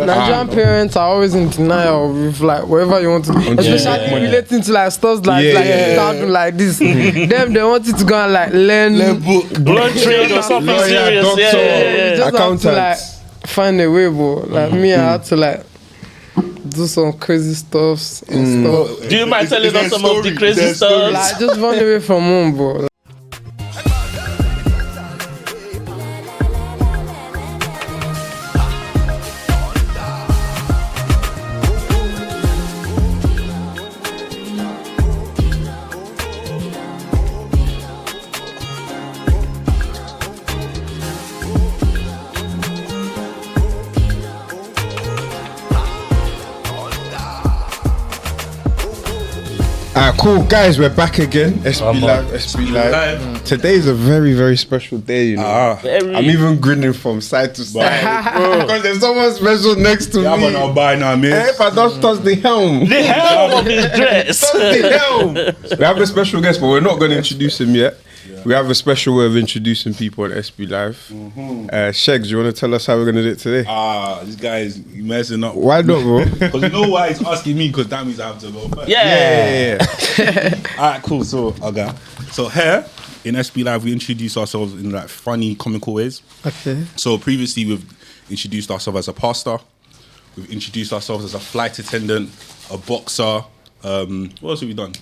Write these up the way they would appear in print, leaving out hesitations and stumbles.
Nigerian parents are always in denial with like whatever you want to do, especially relating to like stuff like like this. Them they want you to go and like learn trade or something serious. You just have to like find a way, bro. Like me, I had to like do some crazy stuff and stuff. Do you mind telling us some of the crazy stuff? Like just run away from home, bro. Cool guys, we're back again. SB Live. Today is a very, very special day, you know. I'm even grinning from side to side because there's someone special next to me. If I don't touch the helm. The helm of his dress. Touch the helm. We have a special guest, but we're not going to introduce him yet. We have a special way of introducing people on SB Live. Shegs, you want to tell us how we're going to do it today? This guy is messing up. Why not, bro? Because you know why he's asking me, because that means I have to go first. Yeah. Alright, cool. So here in SB Live, we introduce ourselves in like funny, comical ways. Okay. So previously, we've introduced ourselves as a pastor. We've introduced ourselves as a flight attendant, a boxer. What else have we done?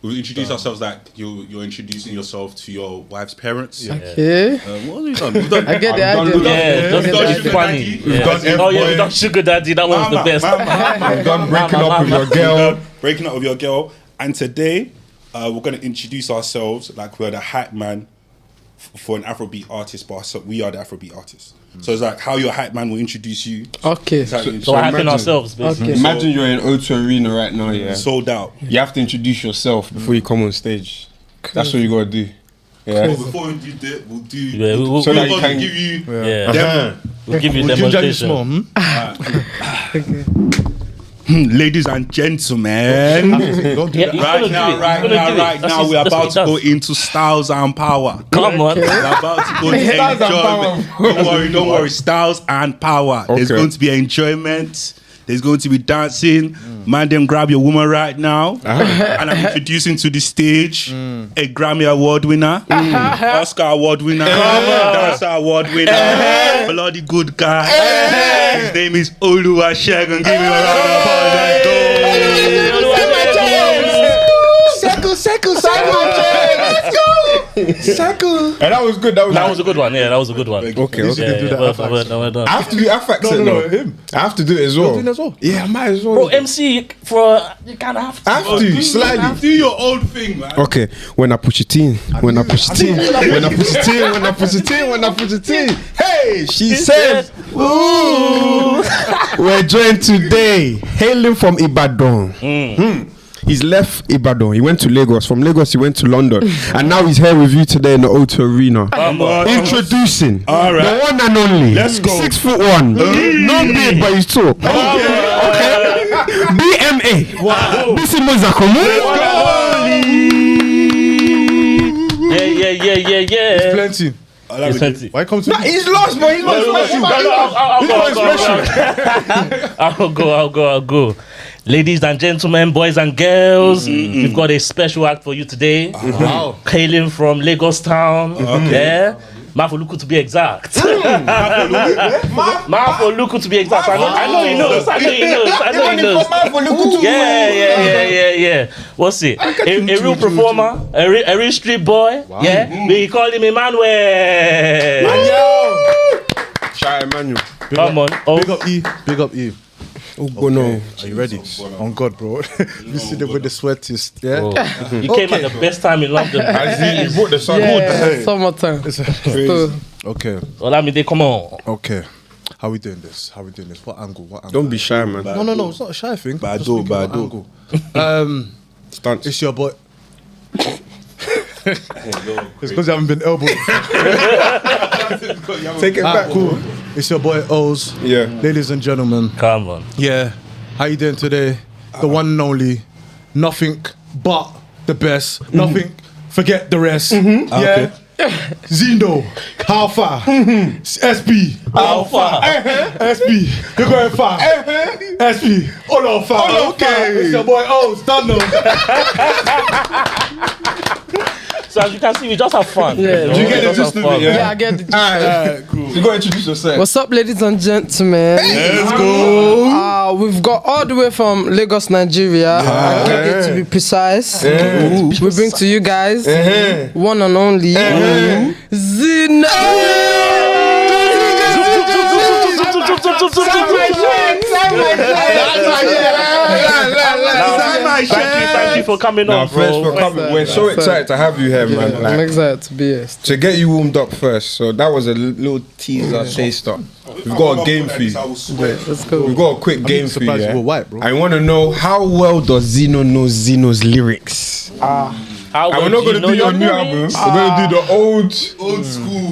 We've introduced ourselves like you're introducing yourself to your wife's parents. Yeah. Okay. What have we done? We've done I get the idea. We've done Sugar Daddy. We've done Sugar Daddy. That one's the best. We've done breaking up with your girl. Breaking up with your girl. And today, we're going to introduce ourselves like we're the hype man for an Afrobeat artist, but we are the Afrobeat artists. So it's like how your hype man will introduce you. Okay. So hyping ourselves, basically. Okay. Imagine you're in O2 Arena right now, yeah. Sold out. You have to introduce yourself before you come on stage. That's what you gotta do. Yeah. So before we do that, we'll do. Yeah, so that you can give you. We'll give you demonstration. Ladies and gentlemen, right now, we're about to go into styles and power. Come on. We're about to go to enjoyment. Don't worry, styles and power. There's going to be enjoyment. There's going to be dancing. Man, them grab your woman right now. And I'm introducing to the stage a Grammy Award winner, Oscar Award winner, Dancer Award winner, bloody good guy. His name is Oluwasegun. Give me a round of applause. Let's go. Circle. And that was good. That was a good one. Yeah, that was a good one. Okay. Well done. I have to do FX. No, him. I have to do it as well. Yeah, I might as well. Bro, MC for you kind of have to. I have to slightly do your own thing, man. Okay, when I push it in, when I push it in, when I push it in, when I push it in, when I push it in. Hey, she says, ooh. We're joined today, hailing from Ibadan. He's left Ibadan. He went to Lagos. From Lagos, he went to London. And now he's here with you today in the O2 Arena. Introducing the one and only. Let's go. 6'1". No beard, but he's tall. Okay. BMA. Wow. Bissimo Zakomu. Yeah. Plenty. Why come to me? He's lost, but he's not I'll go. Ladies and gentlemen, boys and girls, we've got a special act for you today. Wow. Hailing from Lagos town. Yeah. Mafoluku to be exact. Mafoluku to be exact. I know he knows. Yeah. What's it? A real performer, a real street boy. Wow. Yeah. We call him Emmanuel. Shy Emmanuel. Come on. Big up E. Oh, no. Are you ready? On God, bro. You see them with the sweatiest. Yeah. Oh. You came at the best time in London. You brought the sun. Yeah, summertime. Okay. Olamide, come on. Okay. How we doing this? What angle? Don't be shy, man. No. It's not a shy thing. Bado. Stunts. It's your boy. It's because you haven't been elbowed. Take it back. Cool. It's your boy Oz. Yeah. Ladies and gentlemen. Come on. Yeah. How you doing today? The one and only. Nothing but the best. Nothing. Forget the rest. Yeah. Zino, how far? SP, How far? SP, you're going far. SP, all on far. Okay, it's your boy. Oh, stand up. So as you can see, we just have fun. Yeah. Do you get the gist of it? Yeah, I get it. Alright, cool. You gotta introduce yourself. What's up, ladies and gentlemen? Let's go. We've got all the way from Lagos, Nigeria. I get it to be precise. We bring to you guys one and only Zino. Thank you for coming on, bro. First for coming. We're so excited to have you here, man. I'm Like, excited to be here. to get you warmed up first. So that was a little teaser taster. We've got a game for you. Let's go. We've got a quick game for you. surprised Yeah? you were white, bro. I want to know how well does Zino know Zino's lyrics? How And we're well not do you going to know do your your new lyrics? album. We're going to do the old school.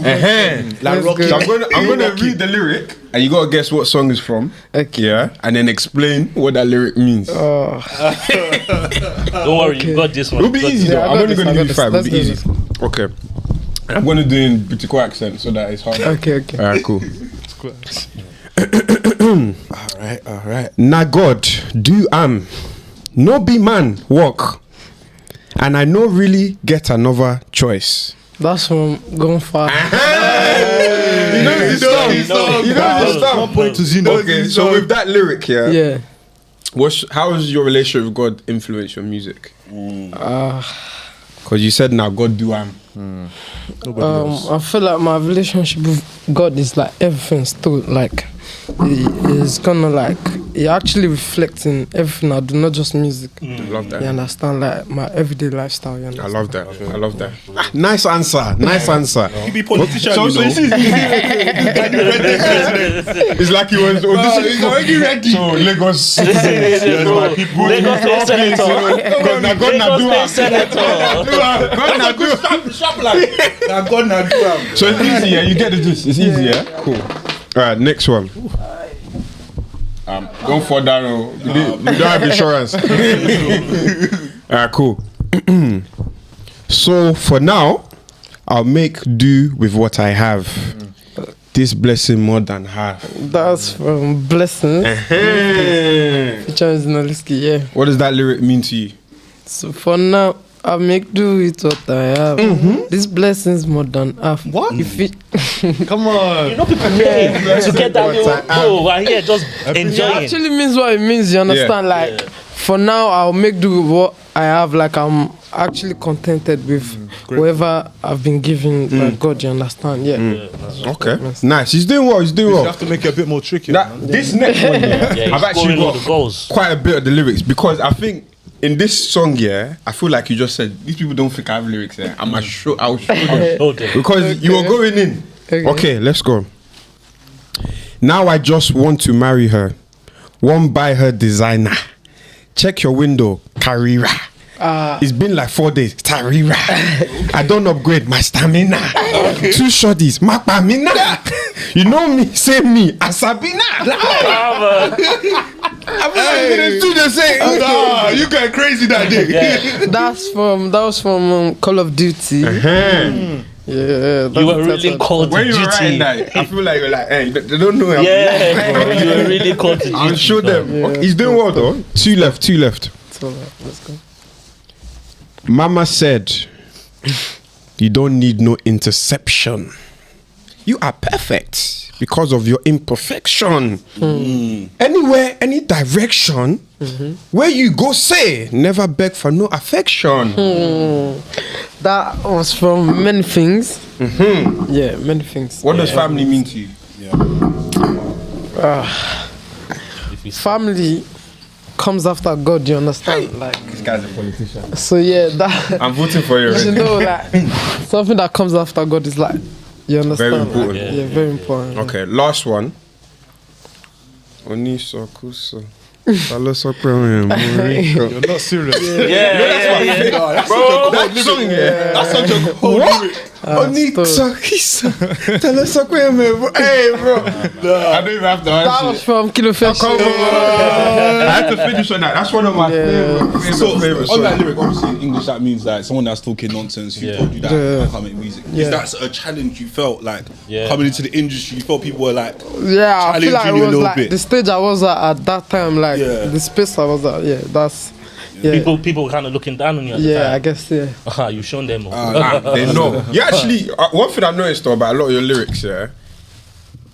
Like Rocky. So I'm gonna read the lyric, and you gotta guess what song is from. Okay. Yeah, and then explain what that lyric means. Don't worry, you got this one. It'll be You got easy this though. I I'm got only this, gonna I give got you 5. It'll this. be easy. Let's Okay. I'm gonna do it in British accent so that it's hard. Okay. Alright, cool. All right. Na God do no be man walk, and I no really get another choice. That's from Gone Far. You know the stuff. You know the stuff. 1 point to Zino. Okay, so with that lyric here, Yeah. how has your relationship with God influenced your music? Because you said now God do I feel like my relationship with God is like everything still like it's kind of like it actually reflecting everything I do, not just music. I love that. You understand, like my everyday lifestyle. You I understand? love that. I love that. Nice answer. Nice answer. You be politician, So you know. It's like he was he's already ready. So Lagos citizen. Lagos State Senator. Lagos State Senator. So it's easy, yeah. You get the gist. It's easy, yeah. Cool. All right, next one. Don't fall down. Oh. We don't have insurance. All right, cool. So for now, I'll make do with what I have. This blessing more than half. That's from Blessings. Featuring Zinoleesky, yeah. What does that lyric mean to you? So for now, I make do with what I have. This blessings more than half. What? If it Come on. You know people pay to get that little bro right here just it enjoying. actually means what it means, you understand? Like for now I'll make do with what I have, like I'm actually contented with whatever I've been given by God, you understand? Okay. Nice. He's doing well. He's doing You well. have to make it a bit more tricky. This next one, Yeah, he's I've actually scoring all got the goals. quite a bit of the lyrics because I think in this song, I feel like you just said these people don't think I have lyrics there. I'll show them Oh, damn. because you were going in. Okay, let's go. Now I just want to marry her. Won't buy her designer. Check your window, Carrera. It's been like 4 days, Carrera. I don't upgrade my stamina. 2 shorties, Mapamina. You know me, say me, Asabina. You got crazy that day. that was from Call of Duty. Yeah, You were really called to When you were writing duty. that, I feel like you're like, hey, they don't know. Yeah, bro, you were really called to duty. I'll show them. Yeah, Okay, he's doing well though. 2 left. So let's go. Mama said, you don't need no interception. You are perfect because of your imperfection. Anywhere, any direction, where you go, say, never beg for no affection. That was from many things. Yeah, many things. What does family mean to you? Family comes after God, you understand? Like, This guy's a politician. so yeah, that I'm voting for you. you Already. know, like something that comes after God is like, you understand? Very important. Like, yeah, very important. Okay, last one. Onisokuso. You're not serious. Yeah. Bro, that song, that's such a cold lyric. Hey, bro. I don't even have to That answer. was from Kilo Fish. I had to finish on that. That's one of my favorite On songs. that lyric, obviously in English, that means like someone that's talking nonsense who told you that I can't make music. Yeah. Is that a challenge you felt like coming into the industry? You felt people were like, Yeah, I feel like challenging it you a was little like bit. the stage I was at that time, like the space I was at. Yeah, that's. Yeah, People kind of looking down on you at the I time. guess You've shown them all. They know. You actually, one thing I've noticed though about a lot of your lyrics,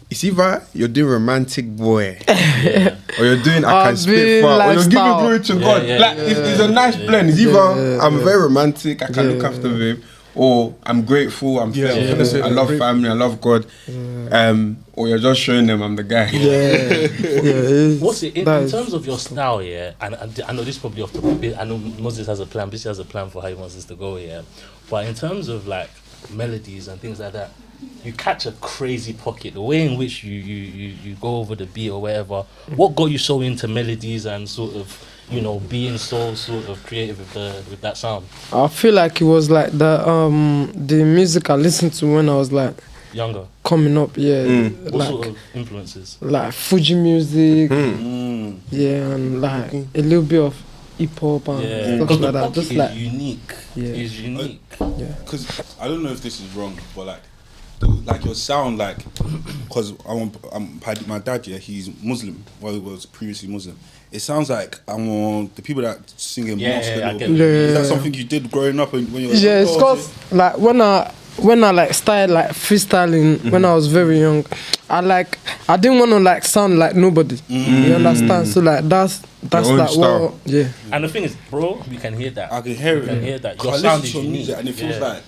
it's either you're doing romantic boy, or you're doing I can spit far, or you're giving lifestyle. glory to God. It's a nice blend. It's either I'm very romantic, I can look after him, or I'm grateful, I'm thankful, I love family, I love God, or you're just showing them I'm the guy. What's it in terms of your style? And I know this is probably off the bit. I know Moses has a plan. Bisi has a plan for how he wants this to go. But in terms of like melodies and things like that, you catch a crazy pocket. The way in which you go over the beat or whatever. What got you so into melodies and sort of, you know, being so sort of creative with that sound? I feel like it was like the music I listened to when I was like Younger. coming up. What like sort of influences? like Fuji music. And like a little bit of hip hop and stuff like that. Just like unique. It's unique. Because I don't know if this is wrong, but like your sound, like, because my dad, he's Muslim. Well, he was previously Muslim. It sounds like the people that sing in mosque. Is that something you did growing up when you were? Yeah, it's cause like when I like started like freestyling when I was very young, I didn't want to like sound like nobody. You understand? So like that's like what. Yeah. And the thing is, bro, we can hear that. I can hear it. You can hear that. Your I sound listen is to unique. music and it feels like.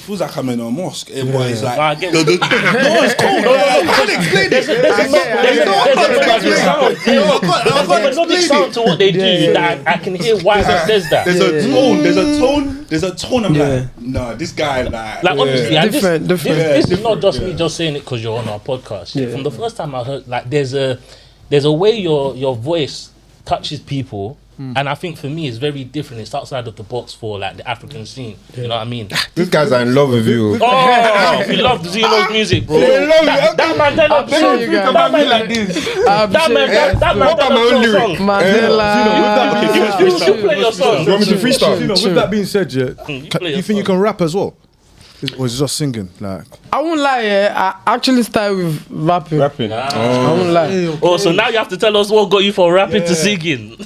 Feels like I'm in a mosque. Everybody's like, No, I get no, it's cool. No, I can't explain this. There's a melodic sound to what they do that I can hear why he says that. There's a tone. I'm like, nah, this guy like honestly, different. This is not just me just saying it because you're on our podcast. From the first time I heard, like, there's a way your voice touches people. And I think for me it's very different. It's outside of the box for like the African scene. You know what I mean? These guys are in love with you. Oh, we love Zino's music, bro. They love you. That man done a That man like this. That man done a song. Mandela. You play your song. You want me to freestyle? With that being said, do play you your think you can rap as well? Or is it just singing? Like, I won't lie, I actually started with rapping. I won't lie. Oh, so now you have to tell us what got you from rapping to singing.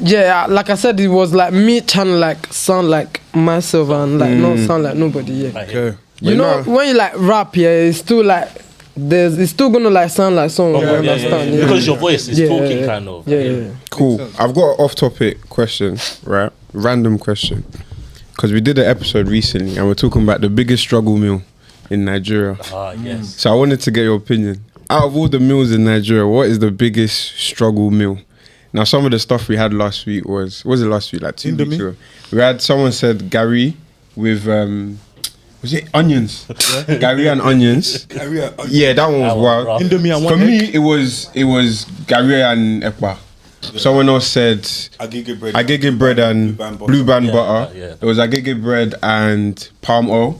Yeah, like I said, it was like me trying to like sound like myself and like not sound like nobody. okay. You know, when you like rap, it's still like it's still gonna like sound like someone. You understand? Yeah. Because your voice is talking kind of. Yeah. Cool. I've got an off-topic question, right? Random question. Because we did an episode recently and we're talking about the biggest struggle meal in Nigeria. Yes. So I wanted to get your opinion. Out of all the meals in Nigeria, what is the biggest struggle meal? Now, some of the stuff we had last week was it last week? Like 2 weeks ago. We had, someone said Gary with, was it onions? Gary and onions. Yeah, that one was wild. Indomie and For me, it was Gary and Ekpa. Someone else said agege bread and blue band butter. There was agege bread and palm oil.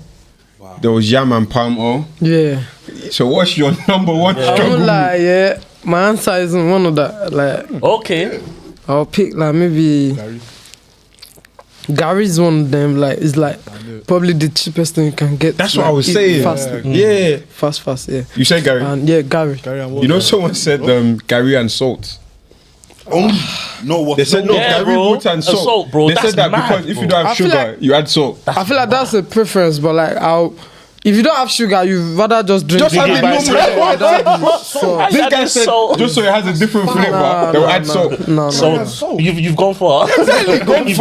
There was yam and palm oil. Yeah. So what's your number one struggle? I won't lie, my answer isn't one of that. Like, okay, I'll pick like maybe Gary's one of them. Like, it's like probably the cheapest thing you can get. That's what I was saying. Fast, fast. Yeah. You say Gary? And yeah, Gary. You know, someone said Gary and salt. No, what? They said no, Gary water and salt. Bro. They said that because if you don't have sugar, you add salt. I feel like that's a preference, but like if you don't have sugar, you rather just drink. Just have it by normal. itself. This guy said just so it has a different flavor, they'll add salt. No. You've gone far. Exactly, gone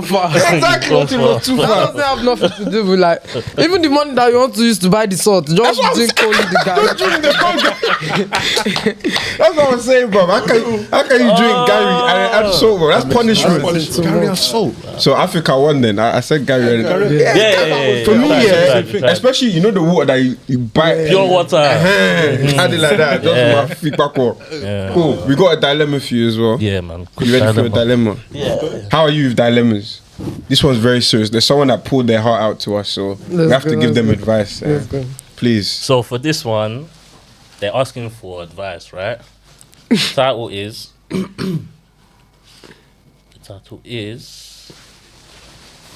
far. Exactly, what it was too That far. doesn't have nothing to do with like even the money that you want to use to buy the salt. Just drink only the Gary. Don't drink the Gary. That's what I'm saying, bro. How can you drink Gary and add salt, bro? That's punishment. Gary and salt. So Africa won then. I said Gary. Yeah. For me, especially you know the water that you buy. Pure water. Had it like that. Just my feet back up. Cool. We got a dilemma for you as well. Yeah, man. You ready for a dilemma? Yeah. How are you with dilemmas? This one's very serious. There's someone that poured their heart out to us, so we have to give them advice. Please. So for this one, they're asking for advice, right? The title is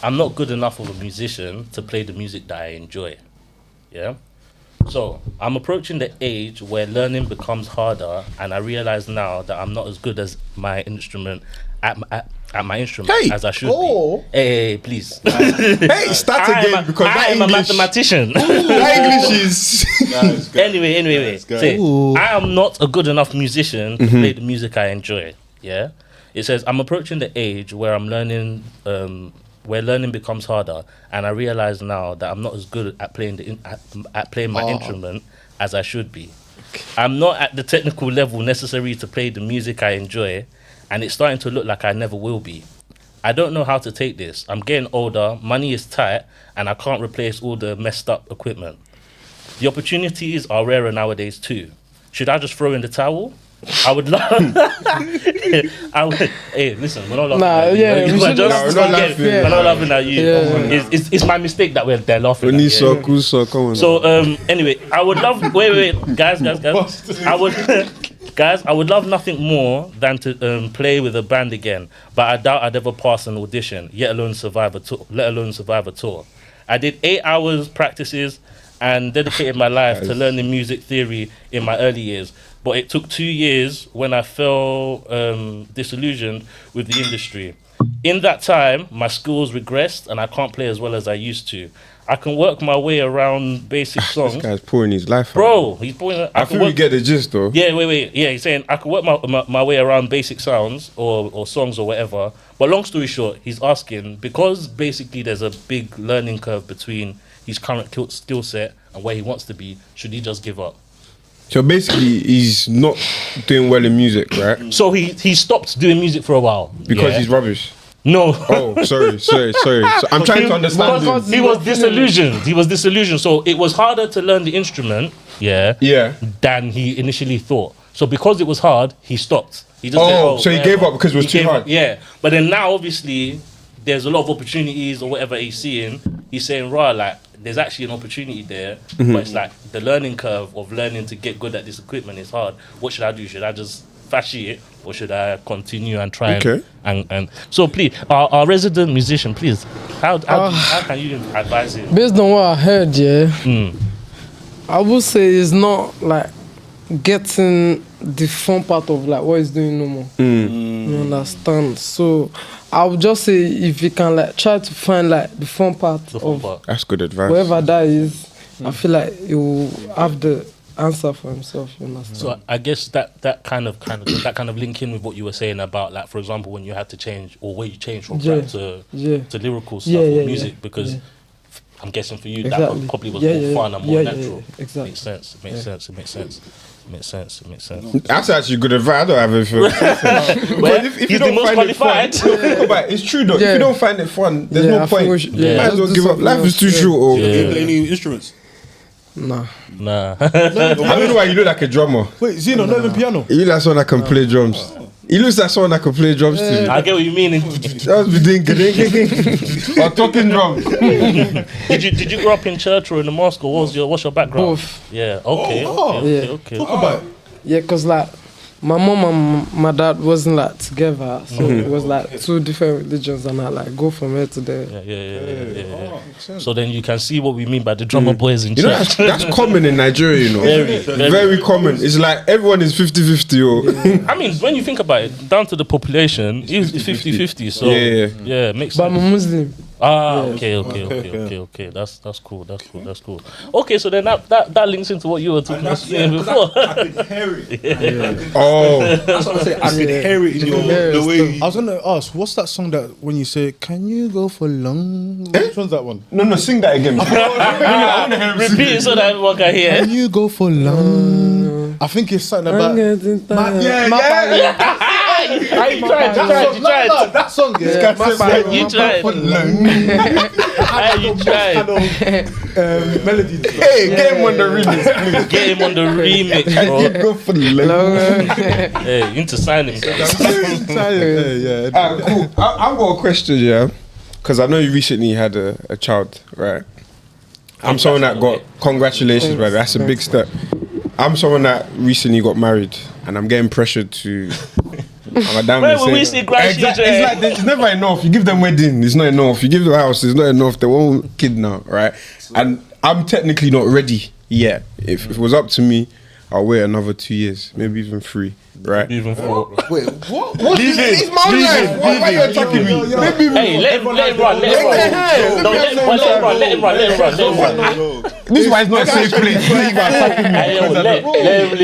I'm not good enough of a musician to play the music that I enjoy. Yeah? So I'm approaching the age where learning becomes harder, and I realize now that I'm not as good as my instrument at my instrument as I should be. Hey, please. Hey, start again because I that am English, a mathematician. that English is. Anyway. Say, I am not a good enough musician to play the music I enjoy. Yeah. It says I'm approaching the age where I'm learning, where learning becomes harder, and I realize now that I'm not as good at playing my instrument as I should be. I'm not at the technical level necessary to play the music I enjoy, and it's starting to look like I never will be. I don't know how to take this. I'm getting older, money is tight, and I can't replace all the messed up equipment. The opportunities are rarer nowadays too. Should I just throw in the towel? I would love. Hey, listen, we're not laughing at you. We're not laughing at you. It's my mistake that they're laughing at you. So anyway, I would love. Wait, guys. I would love nothing more than to play with a band again, but I doubt I'd ever pass an audition, let alone survive a tour. I did 8 hours practices and dedicated my life to learning music theory in my early years. But it took 2 years when I felt disillusioned with the industry. In that time, my skills regressed and I can't play as well as I used to. I can work my way around basic songs. This guy's pouring his life out. Bro, he's pouring. I think we get the gist though. Yeah, wait. Yeah, he's saying I can work my way around basic sounds or songs or whatever. But long story short, he's asking, because basically there's a big learning curve between his current skill set and where he wants to be, should he just give up? So basically, he's not doing well in music, right? So he stopped doing music for a while. Because he's rubbish. No. Oh, sorry. So I'm trying to understand him. He was disillusioned. So it was harder to learn the instrument, than he initially thought. So because it was hard, he stopped. He just said, so he gave up because it was too hard. Yeah. But then now, obviously, there's a lot of opportunities or whatever he's seeing. He's saying, like, there's actually an opportunity there, but it's like the learning curve of learning to get good at this equipment is hard. What should I do? Should I just fashy it, or should I continue and try and so please, our resident musician, please, how can you advise him? Based on what I heard, I would say it's not like getting the fun part of like what he's doing no more. You understand? So I would just say if you can like try to find like the fun part that's good advice. Wherever that is, I feel like he will have the answer for himself. You understand? So I guess that kind of link in with what you were saying about, like, for example, when you had to change or where you changed from rap to lyrical stuff or music, because I'm guessing for you that probably was more fun and more natural. Exactly. Makes sense. It makes sense. That's actually good advice. I don't have anything. Well, if you don't find it fun, it's true though. If you don't find it fun, there's no point. Might as well give up. Life is too short. Do you play any instruments? Nah. I don't know why you look like a drummer. Wait, Zino, not even piano. You look like someone that can play drums. He looks like someone that can play drums too. I get what you mean. That was ding or talking drums. Did you grow up in church or in a mosque, or what's your background? Both. Yeah. Okay. Talk about it. Yeah, cause like my mom and my dad wasn't like together, so it was like two different religions, and I like go from here to there. Yeah. So then you can see what we mean by the drummer boys in church. That's common in Nigeria, you know. Very common. It's like everyone is 50-50. I mean, when you think about it, down to the population, it's 50-50. So yeah, makes sense. But I'm a Muslim. Okay. That's cool. Okay, so then that links into what you were talking about before. I could hear it. That's what I say. I could hear it in the way. I was gonna ask, what's that song that when you say, "Can you go for long"? Which one's that one? No, sing that again. Repeat it so that everyone can hear. Can you go for long? I think it's something about. You tried. That song, yeah. You tried. You tried. Melody. Hey, get him on the remix, please. Get him on the remix, bro. Go for the Hey, you need to sign him. Yeah. Cool. I've got a question, yeah, because I know you recently had a child, right? I'm someone that got congratulations, brother. That's a big step. I'm someone that recently got married, and I'm getting pressured to. Where will we see grandchildren? It's like it's never enough. You give them wedding, it's not enough. You give them house, it's not enough. They want kid now, right? And I'm technically not ready yet. If it was up to me, I'll wait another 2 years, maybe even 3. Right? Even 4. Wait, what? It's my life. Why are you attacking me? Hey, let him run. Let him run. This is why it's not a safe place. Why you guys attacking me? Let him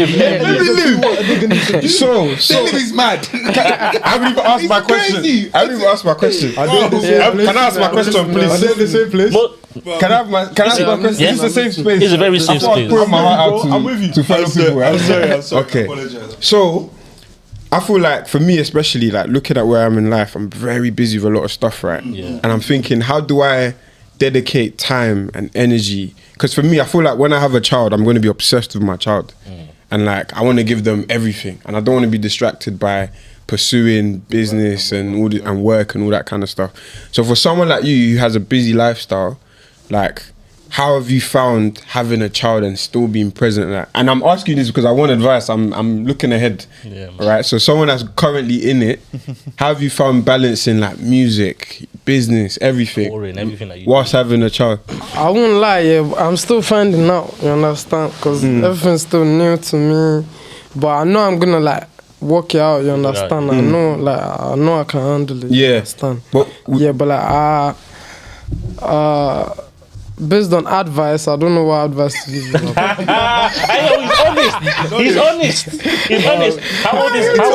live. So He's mad. I haven't even asked my question. Can I ask my question, please? Are they in the same place? Can I ask my question? Yeah. It's a safe space. It's a very safe I'm space. pouring my heart out I'm with you. to fellow people. I'm sorry. Okay. I apologize. So, I feel like for me especially, like looking at where I'm in life, I'm very busy with a lot of stuff, right? Yeah. And I'm thinking, how do I dedicate time and energy? Because for me, I feel like when I have a child, I'm going to be obsessed with my child. And like, I want to give them everything. And I don't want to be distracted by pursuing business and all and work and all that kind of stuff. So for someone like you who has a busy lifestyle, like, how have you found having a child and still being present? Like, and I'm asking this because I want advice. I'm looking ahead, right? So someone that's currently in it, how have you found balancing like music, business, everything, everything that you whilst having a child? I won't lie, yeah, but I'm still finding out, you understand? Because everything's still new to me. But I know I'm gonna like work it out, you understand? I know I can handle it, you understand? But based on advice, I don't know what advice to give you. He's honest. How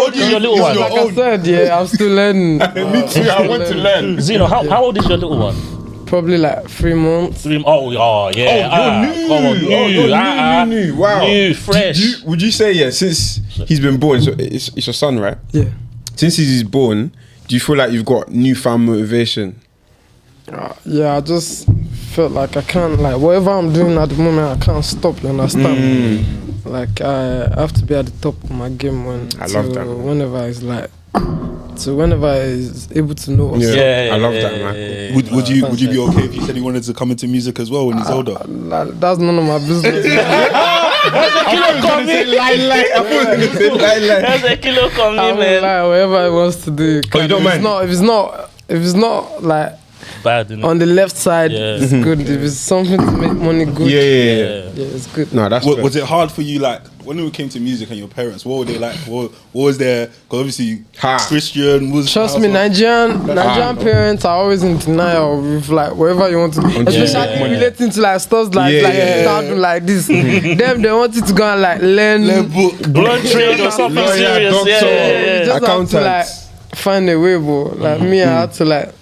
old is your little one? Like I said, yeah, I'm still learning. Me too, I want to learn. Zino, how old is your little one? Probably like 3 months. Yeah. New. Wow. New, fresh. Would you say, since he's been born, so it's your son, right? Yeah. Since he's born, do you feel like you've got newfound motivation? Yeah, I just felt like I can't, like, whatever I'm doing at the moment, I can't stop, you understand? Like, I have to be at the top of my game whenever it's like, so whenever he's able to know what's up. I love that, man. Would you be okay if you said he wanted to come into music as well when he's older? That's none of my business. That's a kilo coming, man. Like, whatever he wants to do. You don't mind? If it's not like bad, on the left side, it's good. If it's something to make money good, yeah, it's good. No, that's was it hard for you, like, when it came to music and your parents? What were they like? What was their? Because obviously Christian was. Trust me, Nigerian parents are always in denial with like whatever you want to do, especially relating to like stuff like something like this. Them they want you to go and like learn blood trade or something serious. You just have to like find a way, bro. Like me, I had to like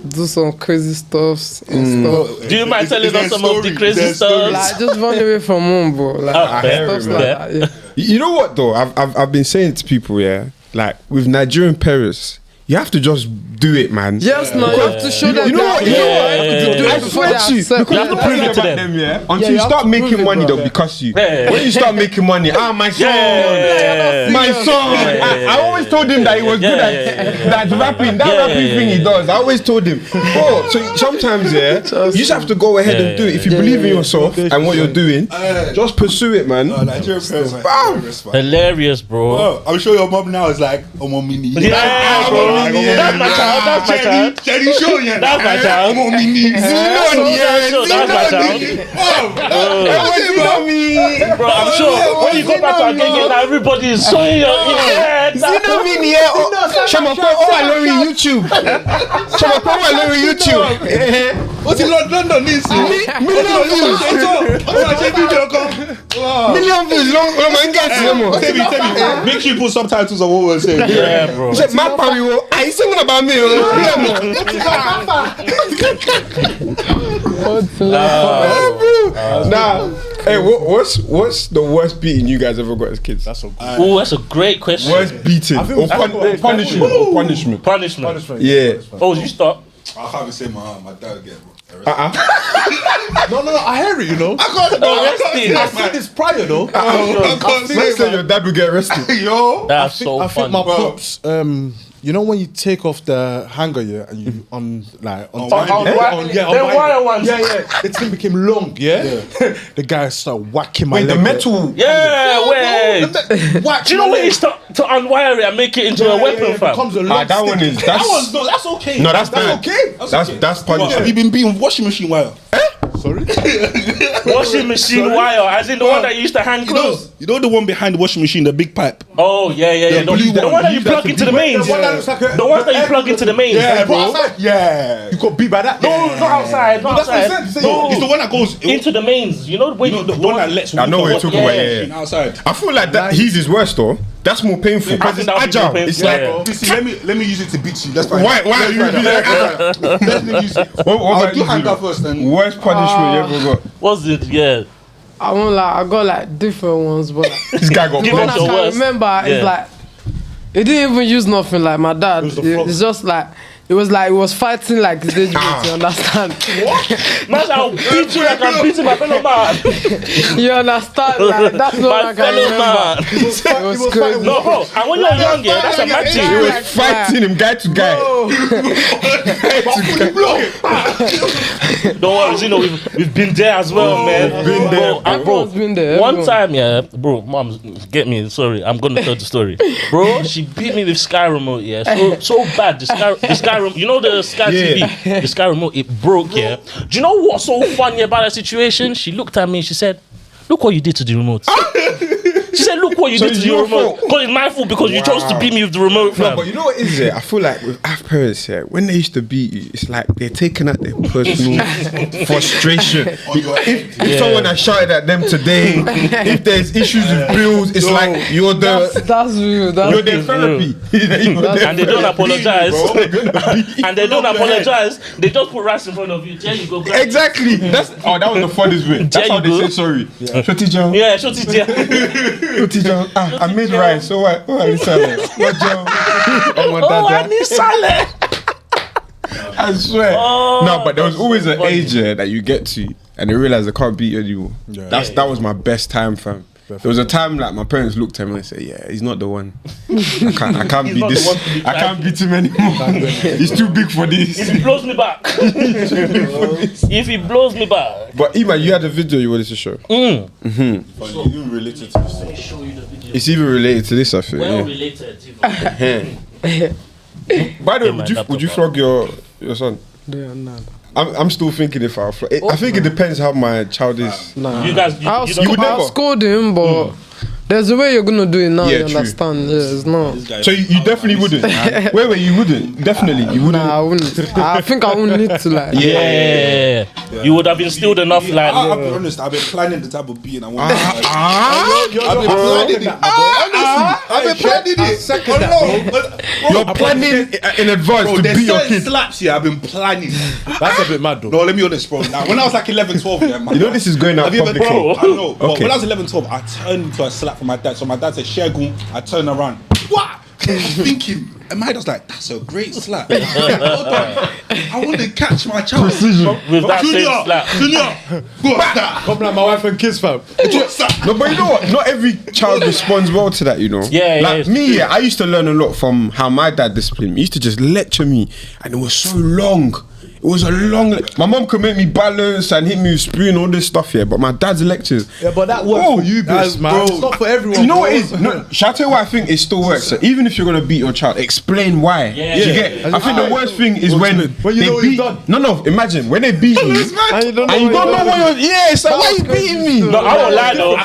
do some crazy stuff and stuff. Do you mind telling us some of the crazy stuff? Like just run away from home, bro. Like stuff like that. Yeah. You know what though? I've been saying to people, like with Nigerian parents, you have to just do it, man. Yes, no, you have to show them. You know what? I swear to you, you have to prove it to them. Until you start making money, they'll because you. When you start making money, my son. I always told him that he was good at that rapping thing he does. I always told him, so sometimes you just have to go ahead and do it. If you believe in yourself and what you're doing, just pursue it, man. Nigerian parents are hilarious, bro. I'm sure your mom now is like, oh, mommy. Yeah, bro. That's my child. That's my child. That's my child. Bro, I'm sure when you go back to Agege, everybody is showing your head. YouTube. What's in London? Million views. Tell me. Make sure you put subtitles on what we're saying. Yeah, bro. Are you singing about me? Hey, what's the worst beating you guys ever got as kids? That's a good. Oh, that's a great question. Worst beating or punishment? Punishment. Yeah. Oh, you stop. I can't even say my dad get arrested. No, I hear it, you know. Arrested. I said this prior though. I can't Let's say say your dad would get arrested. Yo. That's so I think funny. my pops. You know when you take off the hanger, yeah, and you on wire ones. Yeah. The thing became long, yeah. The guy started whacking my Wait, the leg. metal. Yeah, wait. Whack. Do you know what it's to unwire it and make it into a weapon, fam? Becomes a long That one stick. is That's okay. no, that's bad. okay. That's Have you punishment. been beating washing machine wire? Sorry. Washing machine wire, as in the one that you used to hang clothes. You know the one behind the washing machine, the big pipe. Oh yeah. The one that you plug into the mains. The one that looks like The ones that you plug into the mains. Yeah, bro. Yeah. You got beat by that. No, not outside. Not That's what I outside. said. No, It's the one that goes into the mains. You know when the one that lets. I know what you're talking about. Yeah. Outside. I feel like that his is worse though. That's more painful I because think it's that would be more agile. painful. It's Yeah. like See, let me use it to beat you. That's fine. why are you doing that? Let me use it. What I'll about do you, hanger Zino? first then. Worst punishment you ever got? what's it? Yeah. I won't lie, I got like different ones, but This guy got Give one us I your can worst. remember Yeah. is like it didn't even use nothing like my dad. It's just like it was fighting like his age mate, you understand? Man, I'll beat you like I'm beating my fellow man. You understand? Like, that's what My I can fellow remember. man. It was crazy. No, bro. And when you're young, yeah, that's a mad He thing. was fighting him guy to guy. Don't worry, Zino, we've been there as well, man. been there, bro. Everyone's been there. One everyone. time, yeah, bro, mom, get me. Sorry, I'm gonna tell the story, bro. She beat me with Sky remote, yeah, so bad. The Sky remote, you know the Sky TV, the Sky remote, it broke, yeah. Do you know what's so funny about that situation? She looked at me, she said, "Look what you did to the remote." She said, "Look what you So did to it's the your remote." fault? Because it's my fault because you chose to beat me with the remote, No, fam. but you know what is it? I feel like with our parents here, when they used to beat you, it's like they're taking out their personal frustration. If someone has shouted at them today, if there's issues with bills, it's like you're That's real. you're That's their therapy. And they don't apologize. They're gonna beat you. And they don't apologize. They just put rats in front of you. There you go. Grab it. Exactly. That was the funniest bit. That's There how you they go. say sorry. Shorty John. Yeah, shut it there. Shorty John. I made rice. So what? What are you selling? What John? Oh my Oh, I dad. need salad. I swear. No, but there was always an age that you get to and you realize I can't beat you anymore. That was my best time, fam. There was a time like my parents looked at me and said, "Yeah, he's not the one. I can't beat not this. the one to be I can't beat him anymore. He's too big for this." If he blows me back. If he blows me back. But Iman, you had a video you wanted to show. You even related to this. Let me show you the video. It's even related to this, I think. Well Yeah. related. Even. By the way, Yeah, would you flog your son? yeah, nah. I'm still thinking if I'll flog. I think it depends how my child is. You guys, you I'll don't would I'll never. scold him, but there's a way you're gonna do it now. Yeah, you true. understand? Yeah, it's not. So you definitely wouldn't. Wait, you wouldn't. Definitely, you wouldn't. Nah, I wouldn't. I think I wouldn't need to like. Yeah. You would have instilled enough like. I'll be honest, I've been planning the type of beating I want. I've been planning it. I've been planning it. Second that, You're planning in advance Bro, to there's beat your certain kid. slaps here I've been planning. That's a bit mad though. No, let me be honest, bro. Now, when I was like 11, 12, yeah, man. You know this is going out Have you ever, publicly. I know. But Okay. when I was 11, 12, I turned to a slap from my dad. So my dad said, "Shegun." I turned around. What? I was thinking, and my dad was like, "That's a great slap." Hold on. I want to catch my child. With that same slap. Junior, go back. Come like my wife and kids, fam. No, but you know what? Not every child responds well to that, you know? Yeah, like it's me, I used to learn a lot from how my dad disciplined me. He used to just lecture me, and it was so long. It was a long. My mom could make me balance and hit me with spoon, all this stuff here. But my dad's lectures. Yeah, but that works Bro, for you, that's- bitch, man. bro. It's not for everyone. You know what bro. it is? No, shall I tell you why I think it still works? So even if you're gonna beat your child, explain why. Yeah. Do you get? I think the worst thing is when When you they know what beat. you've done. No. Imagine when they beat you, And you don't and you don't know what you're. Yeah, it's like why you beating me? No, I won't lie though.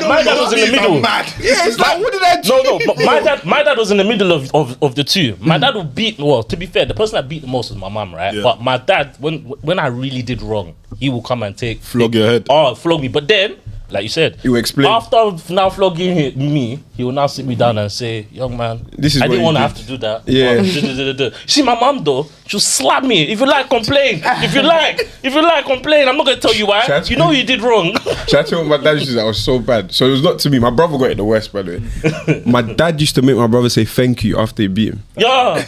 My dad was in the middle. Yeah, it's like what did I do? No, but my dad was in the middle of the two. My dad would beat. Well, to be fair, the person that beat the most was my mum, right? Yeah. But my dad, when I really did wrong, he will come and take Flog your head. Oh, flog me. But then like you said, He will explain. After now flogging me, he will now sit me down and say, young man, This is I what didn't you want to did. have to do that. Yeah. See, my mom though, she'll slap me. If you like, complain. If you like, complain. I'm not going to tell you why. That's You know good. you did wrong. Should I tell you what my dad used to do? That was so bad. So it was not to me. My brother got it the worst, by the way. My dad used to make my brother say thank you after he beat him. Yeah.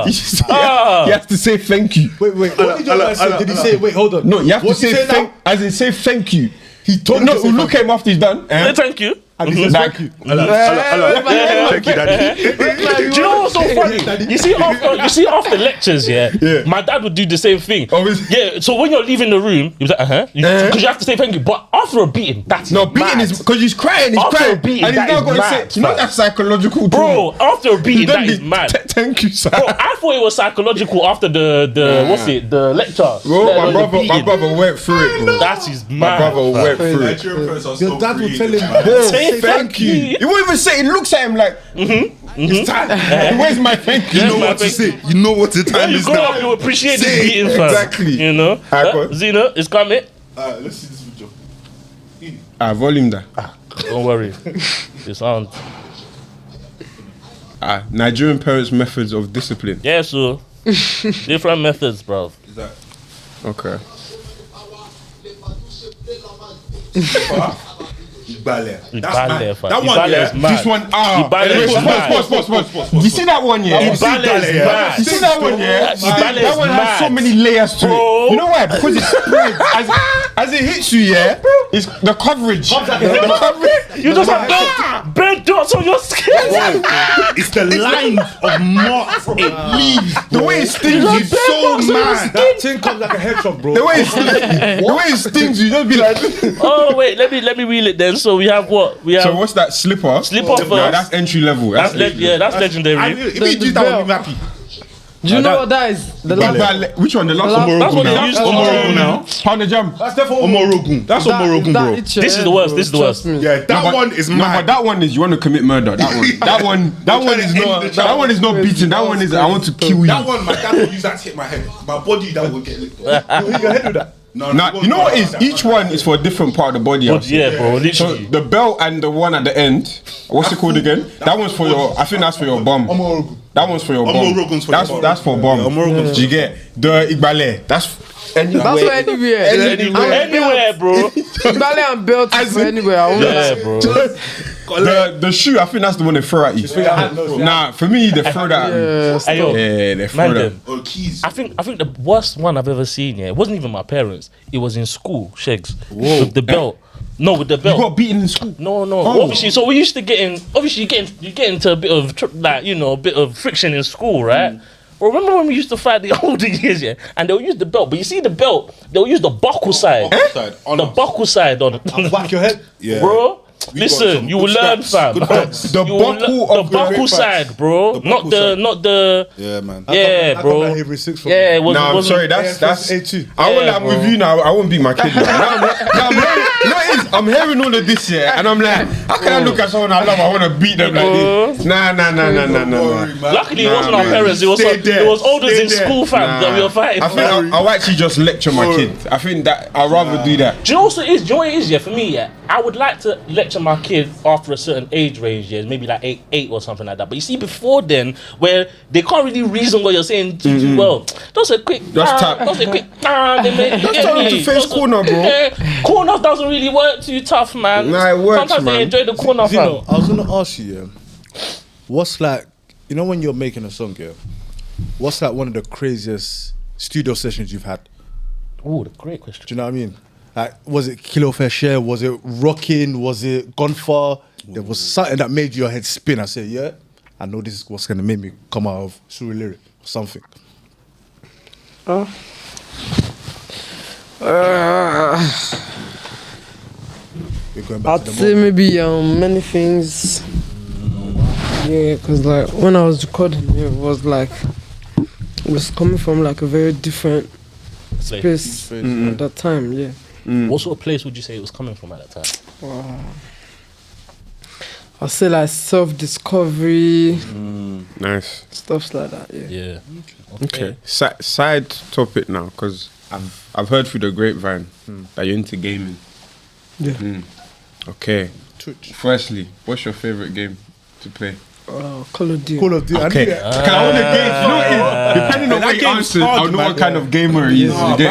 He has to say thank you. Wait. What did your man say? Did he say, wait, hold on. No, you have What to did he say say thank. now? As in say thank you. He told No, you to say look at him after he's done. Say thank you. And he says Like- thank you. Thank you, daddy. Do you know what's so funny? You see after lectures, Yeah. my dad would do the same thing. Oh, is- Yeah, so when you're leaving the room, he was like, because you have to say thank you. But after a beating, that's No, beating mad. is because he's crying. He's After crying, a beating, and he's that now is going to say, mad, you know fam. that's psychological, Bro, after a beating, that Don't is be- mad. Thank you, sir. Bro, I thought it was psychological after the what's it, the lecture. Bro, Let my alone the brother beating. went through it, bro. That is My mad. brother fam. went through it. Nigerian parents are Your so dad will tell creative, him, man. Bro, Say thank you. He won't even say. He looks at him like, it's time. Where's my thank you? You know what to say. You know what the When time you is grow now. up, you appreciate Say this beating, fam. exactly. You know? Alright, go on. Zino, it's coming. Let's see this video. Volume that. Don't worry. The sound. Nigerian parents' methods of discipline. Yeah, so different methods, bro. Is that? Okay. Igbale. Igbale, That's fam. mad. That one, Igbale yeah. is mad. This one, Igbale is mad. pause. You see that one, yeah? Igbale is mad. You see that one, yeah? Igbale That is one has so mad. many layers to Bro. it. You know why? Because it spreads. As it hits you, yeah? It's the coverage. The coverage. You just have bad dots on your skin. It's the line of marks it leaves. The way it stings you, So mad. That thing comes like a headshot, bro. the way it stings you, just be like. Oh wait, let me reel it then. So we have what? We have So what's that slipper? Slipper first. No, that's entry level. that's that's legendary. If you do that, I'll be happy. Do you know what that is? The last. Which one? The last last- one? That's what they used to Omorogun now. Pound the jam. That's definitely Omorogun. That's Omorogun, bro. This is the worst, this is the worst. Yeah, that one is No, but mad. that one is you want to commit murder. That one. That one is not. That one is not beating. That one is I want to kill you. That one, my dad will use that to hit my head. My body, that will get licked off. You hit your head with that. No, Now, you know what is? Each one is for a different part of the body. But yeah, bro, So literally. the belt and the one at the end, what's it called again? That one's for your. I think that's for your bum. Omorogun. That one's for your bum. Omorogun's for your bum. That's for bum. Yeah, Omorogun's Do you get the Igbale? That's anywhere. That's for anywhere. Anywhere, bro. Ballet and belt is for anywhere. I won't Yeah, lie. bro. The shoe, I think that's the one they throw at you. Nah, for me, they throw that at me. Hey, yo, Yeah, they throw man, that. them. Or keys. I think the worst one I've ever seen. Yeah, it wasn't even my parents. It was in school. Shegs with the belt. No, with the You belt. got beaten in school. No. Oh. Obviously, so we used to get in. Obviously, you get into a bit of a bit of friction in school, right? Well, remember when we used to fight the older years, yeah? And they'll use the belt, but you see the belt, they'll use the buckle side. Side, on The us. buckle side on it. Whack your head. Yeah. Bro, We got listen, some you will good learn, scraps, fam. good cracks. The You will buckle learn- of the buckle side, bro. The Not buckle the, side. not the. Yeah, man. Yeah, I bro. got that Avery 6 from Yeah, it wasn't. Nah, I'm wasn't- sorry, that's A2. I'm bro. with you now. I won't beat my kid. I'm hearing all of this here, and I'm like, how can I look at someone I love? I want to beat them like this. Nah. Luckily, it wasn't our man. parents. It was Stay there. olders Stay in there. school, fam, that we were fighting. I think I'll actually just lecture my kid. I think that I'd rather do that. Do you know what it is? Do you know what it is? Yeah, for me, yeah, I would like to lecture my kid after a certain age range, yeah, maybe like eight or something like that. But you see, before then, where they can't really reason what you're saying too well, just a quick, tap. just a quick, they make. Just tell them to face corner, bro. Corner doesn't really work too tough, man. Nah, it works, Sometimes man. they enjoy the corner, fam. Zino, I was gonna ask you, yeah, what's like, you know, when you're making a song, yeah, what's like one of the craziest studio sessions you've had? Oh, great question. Do you know what I mean? Like, was it Kilo Fair Share? Was it rocking? Was it gone far? There was something that made your head spin. I said, yeah, I know this is what's gonna make me come out of Suri lyric or something. We're going back I'd to the say moment. maybe many things. Yeah, cause like when I was recording, it was coming from like a very different space at that time. Yeah. What sort of place would you say it was coming from at that time? Wow. I'd say like self-discovery, Nice. stuff like that. Yeah. Yeah. Okay. Side topic now, because I've heard through the grapevine that you're into gaming. Okay. Firstly, what's your favorite game to play? Call of Duty. Call of Duty. Okay. Can I want to gauge? You know what it is? Depending on what you answer, I'll know what kind of gamer he is. How do you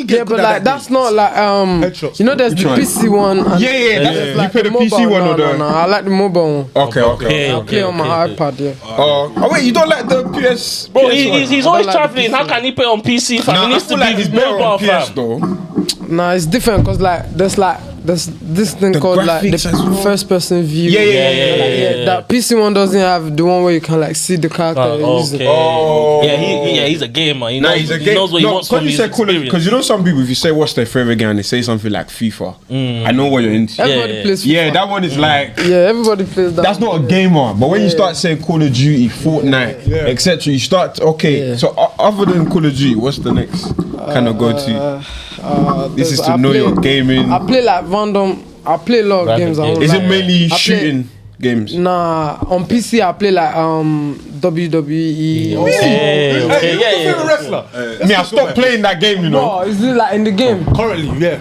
get Yeah, good but at like that that's not like Headshots. you know there's the Which one? PC one. And Yeah, that's there's, you play the mobile. PC one or the? No, I like the mobile one. Okay. I play on my iPad. Yeah. Oh wait, you don't like the PS? Bro, PS one? he's always like the traveling. PC. How can he play on PC? Fam? Nah, He I needs to feel be like his it's better mobile, on PS fam. though. Nah, it's different because like there's this thing called like graphics as well. the first person view. Yeah. That PC one doesn't have the one where you can like see the character. using. Oh. Yeah, he's a gamer. He knows, He's a he knows what he wants from his experience. Because you know some people, if you say what's their favorite game, and they say something like FIFA. I know what you're into. Everybody plays. Yeah, that one is like. Yeah, everybody plays that. That's not a gamer, but when you start saying Call of Duty, Fortnite, etc., you start So other than Call of Duty, what's the next kind of go to? This is to know your gaming. I play like random. I play a lot of Random games. games. Is it mainly I play- shooting games? Nah, on PC I play like WWE. Okay, yeah. Favorite wrestler? Me, I stopped playing that game, you know. Oh, is it like in the game? Currently, yeah.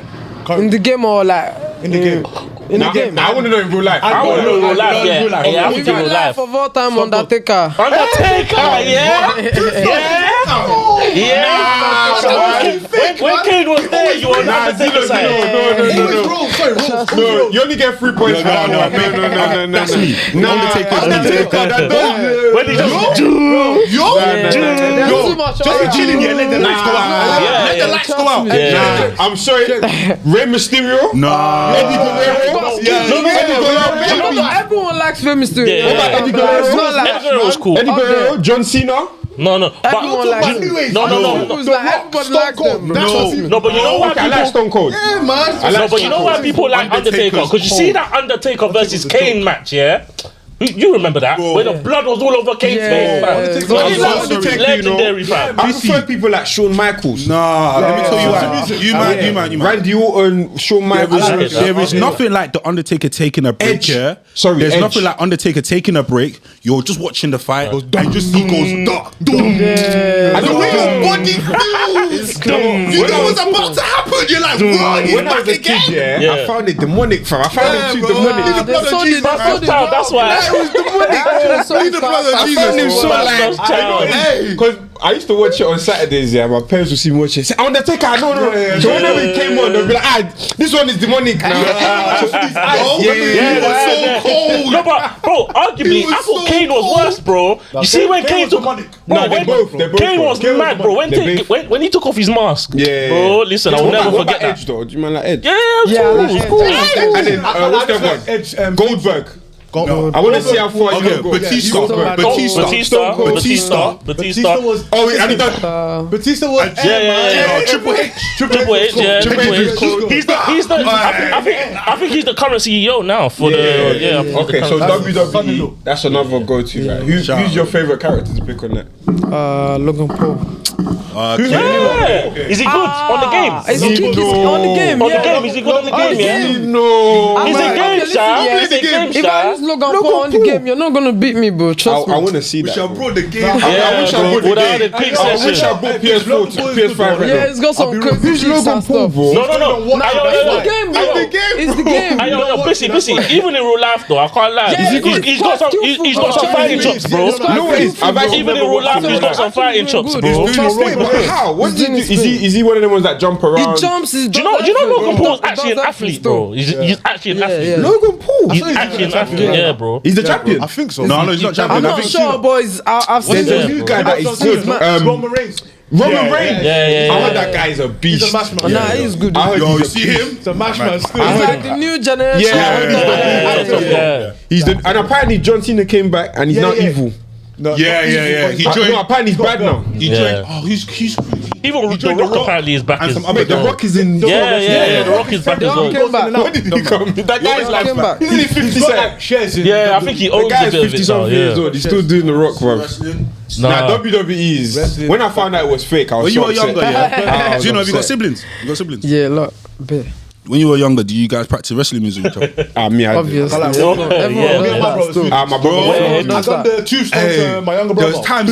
In the game or like In the game. in the game? I want to know in real life. I want to know real life, yeah. real life. Yeah, I want In to know real real life life. of all time, Undertaker. Undertaker, When Kane was there, you were on Undertaker's side. No, you only get 3 points. No, that's me. When he just There's too much. Just be chilling here, let the lights go out. Yeah, Let the yeah. lights go out. Yeah. I'm sorry, Rey Mysterio, No. Eddie Guerrero. You know, everyone likes famous too. Yeah. What about Eddie Guerrero? It's not like Eddie Guerrero was cool. Eddie Guerrero, John Cena. No. everyone likes him. No. It's like everybody likes them. bro. No, but you know why Okay, I like people... Stone Cold. No, but you know why people like Undertaker? Because you see that Undertaker versus Kane match, yeah? You remember that? Where the blood was all over Kane's face, fam. I'm so Undertaker, you know. Legendary, fam. I prefer people like Shawn Michaels. Nah, let me tell you what. You man. Randy Orton, Shawn Michaels. There is nothing like the Undertaker taking a break. Edge. Yeah? Sorry, there's Edge. nothing like Undertaker taking a break. You're just watching the fight, and just he goes duck, doom. And the way your body feels, you know what's about to happen. You're like, right, he's When I back was a kid, again. I found it demonic, fam. I found it too bro. demonic. That's why. It was demonic. Leave the blood of I found him Jesus. so bro. like, because I used to watch it on Saturdays. Yeah, my parents would see me watch it. Say, Undertaker, no. So whenever he came on, they'll be like, this one is demonic now. It was so cold. No, but bro, arguably, was I thought so Kane was cold. worse, bro. You see when Kane took, No, they both Kane was were. mad, bro. They both- When he took off his mask, Yeah. bro. Listen, I will never What forget about that. Edge though? Do you man like Edge? Yeah, Yeah, cool. And then what's that one? Goldberg. I want to see how far you Okay, can go. Batista. Batista. was. Oh wait, and he done. Batista was. Yeah. Triple H. Triple H, yeah, Triple Triple H H. is cool. He's the. I think he's the current CEO now for the. Yeah. Okay, so WWE. That's another go-to guy. Who's your favorite character to pick on that? Logan Paul. Yeah. Is he good on the game? Is he good? On the game? On the game, is he good on the game? Yeah. No. He's a game star. He's a game If I use star. Logan Paul on the game, you're not gonna beat me, bro. Trust me. I want to see that. brought the game. I wish I bro, bought the without game. the quick I wish I session. bought PS4 to PS5 right Yeah, now. it's got some crazy Who's tricks Logan and Paul, stuff. bro? No. It's the game, bro. It's the game. Busy. Even in real life, though, I can't lie. Yeah, He's got some fighting chops, bro. No, it is. I've actually Even in real life, he's got some fighting chops, bro. Wait, but how? What did he do? Is he one of them ones that jump around? He jumps. Do you know Logan Paul's actually an athlete, bro? He's actually an athlete. Logan Paul. He's actually an athlete, yeah, bro. He's the champion. I think so. No, he's not champion. I'm not sure, boys. I've seen There's a him. new guy that is good. Roman Reigns. Roman Reigns. Yeah. I heard that guy is a beast. He's a mash man. Nah, he's good. I heard Yo, you he's a see beast. him? He's a mash man still. He's like the new generation. Yeah. He's the, and apparently John Cena came back and he's now evil. No, Yeah. He joined. No, apparently he's bad now. He joined. Oh, he's. Even The Rock apparently is back. And as- some other The guys. Rock is in. Yeah. The Rock is back as well. Came back. When did he come? That guy is like, Came back. isn't he 50 Cent? shares in. Yeah, I think he The owns guy a is bit of 50 it now. something years Yeah. old. He's still doing the Rock, bro. Nah, WWE is. When I found out it was fake, I was When so you were upset. younger, yeah. I was Do you know? Have you got upset. siblings? You got siblings? Yeah, look, bit. When you were younger, do you guys practice wrestling moves with each other? Me, I Obviously. I like Yeah, walking. yeah. Me and my brothers too. my brother. Wait, I done the two stones, my younger brother. There's times,